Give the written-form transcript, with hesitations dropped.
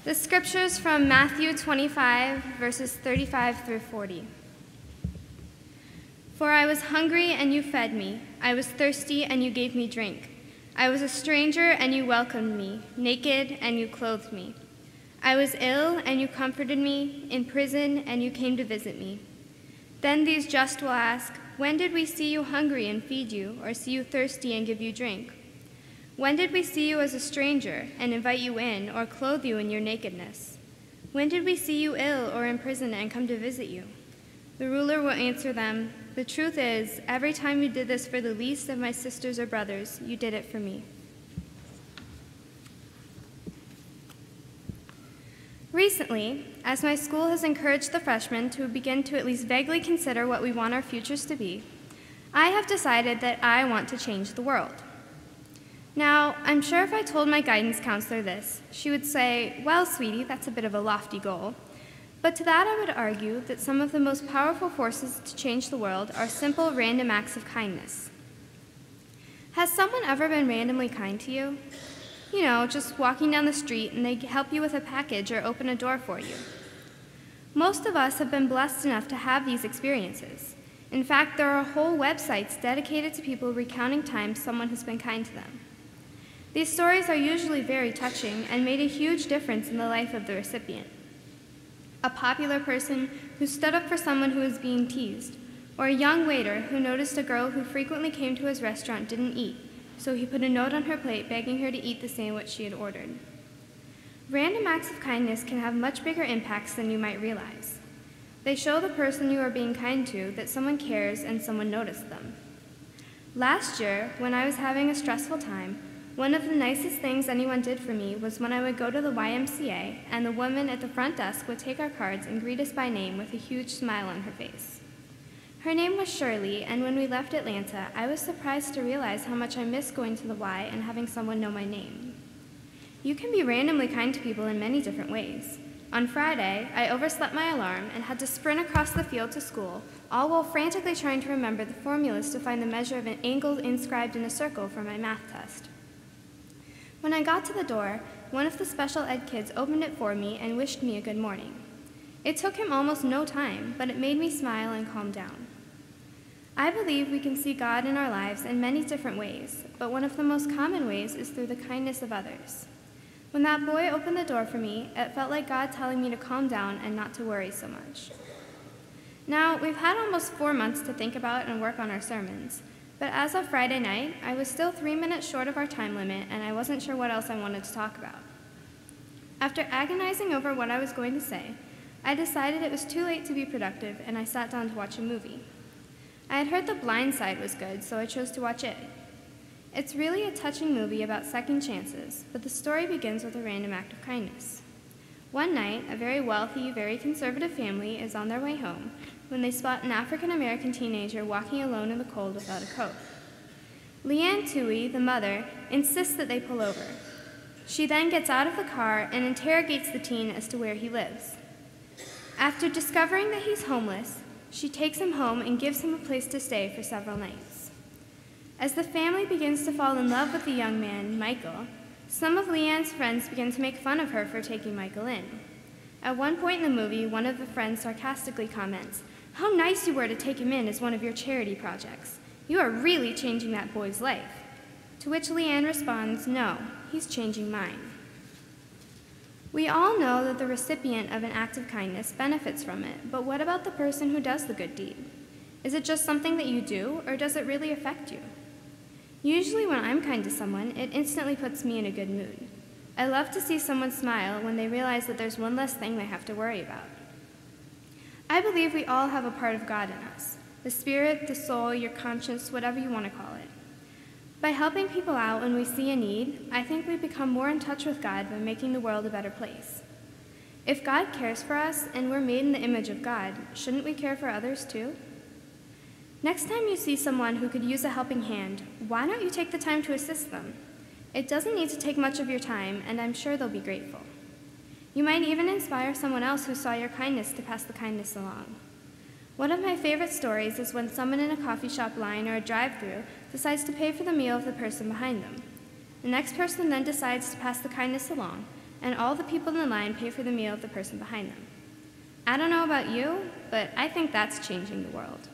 The scriptures from Matthew 25, verses 35 through 40. For I was hungry, and you fed me. I was thirsty, and you gave me drink. I was a stranger, and you welcomed me. Naked, and you clothed me. I was ill, and you comforted me. In prison, and you came to visit me. Then these just will ask, when did we see you hungry and feed you, or see you thirsty and give you drink? When did we see you as a stranger and invite you in, or clothe you in your nakedness? When did we see you ill or in prison and come to visit you? The ruler will answer them, the truth is, every time you did this for the least of my sisters or brothers, you did it for me. Recently, as my school has encouraged the freshmen to begin to at least vaguely consider what we want our futures to be, I have decided that I want to change the world. Now, I'm sure if I told my guidance counselor this, she would say, well, sweetie, that's a bit of a lofty goal. But to that I would argue that some of the most powerful forces to change the world are simple, random acts of kindness. Has someone ever been randomly kind to you? You know, just walking down the street and they help you with a package or open a door for you. Most of us have been blessed enough to have these experiences. In fact, there are whole websites dedicated to people recounting times someone has been kind to them. These stories are usually very touching and made a huge difference in the life of the recipient. A popular person who stood up for someone who was being teased, or a young waiter who noticed a girl who frequently came to his restaurant didn't eat, so he put a note on her plate begging her to eat the sandwich she had ordered. Random acts of kindness can have much bigger impacts than you might realize. They show the person you are being kind to that someone cares and someone noticed them. Last year, when I was having a stressful time, one of the nicest things anyone did for me was when I would go to the YMCA and the woman at the front desk would take our cards and greet us by name with a huge smile on her face. Her name was Shirley, and when we left Atlanta, I was surprised to realize how much I missed going to the Y and having someone know my name. You can be randomly kind to people in many different ways. On Friday, I overslept my alarm and had to sprint across the field to school, all while frantically trying to remember the formulas to find the measure of an angle inscribed in a circle for my math test. When I got to the door, one of the special ed kids opened it for me and wished me a good morning. It took him almost no time, but it made me smile and calm down. I believe we can see God in our lives in many different ways, but one of the most common ways is through the kindness of others. When that boy opened the door for me, it felt like God telling me to calm down and not to worry so much. Now, we've had almost 4 months to think about and work on our sermons, but as of Friday night, I was still 3 minutes short of our time limit, and I wasn't sure what else I wanted to talk about. After agonizing over what I was going to say, I decided it was too late to be productive, and I sat down to watch a movie. I had heard The Blind Side was good, so I chose to watch it. It's really a touching movie about second chances, but the story begins with a random act of kindness. One night, a very wealthy, very conservative family is on their way home when they spot an African-American teenager walking alone in the cold without a coat. Leanne Toohey, the mother, insists that they pull over. She then gets out of the car and interrogates the teen as to where he lives. After discovering that he's homeless, she takes him home and gives him a place to stay for several nights. As the family begins to fall in love with the young man, Michael, some of Leanne's friends begin to make fun of her for taking Michael in. At one point in the movie, one of the friends sarcastically comments, "How nice you were to take him in as one of your charity projects. You are really changing that boy's life." To which Leanne responds, "No, he's changing mine." We all know that the recipient of an act of kindness benefits from it, but what about the person who does the good deed? Is it just something that you do, or does it really affect you? Usually when I'm kind to someone, it instantly puts me in a good mood. I love to see someone smile when they realize that there's one less thing they have to worry about. I believe we all have a part of God in us, the spirit, the soul, your conscience, whatever you want to call it. By helping people out when we see a need, I think we become more in touch with God by making the world a better place. If God cares for us and we're made in the image of God, shouldn't we care for others too? Next time you see someone who could use a helping hand, why don't you take the time to assist them? It doesn't need to take much of your time, and I'm sure they'll be grateful. You might even inspire someone else who saw your kindness to pass the kindness along. One of my favorite stories is when someone in a coffee shop line or a drive-thru decides to pay for the meal of the person behind them. The next person then decides to pass the kindness along, and all the people in line pay for the meal of the person behind them. I don't know about you, but I think that's changing the world.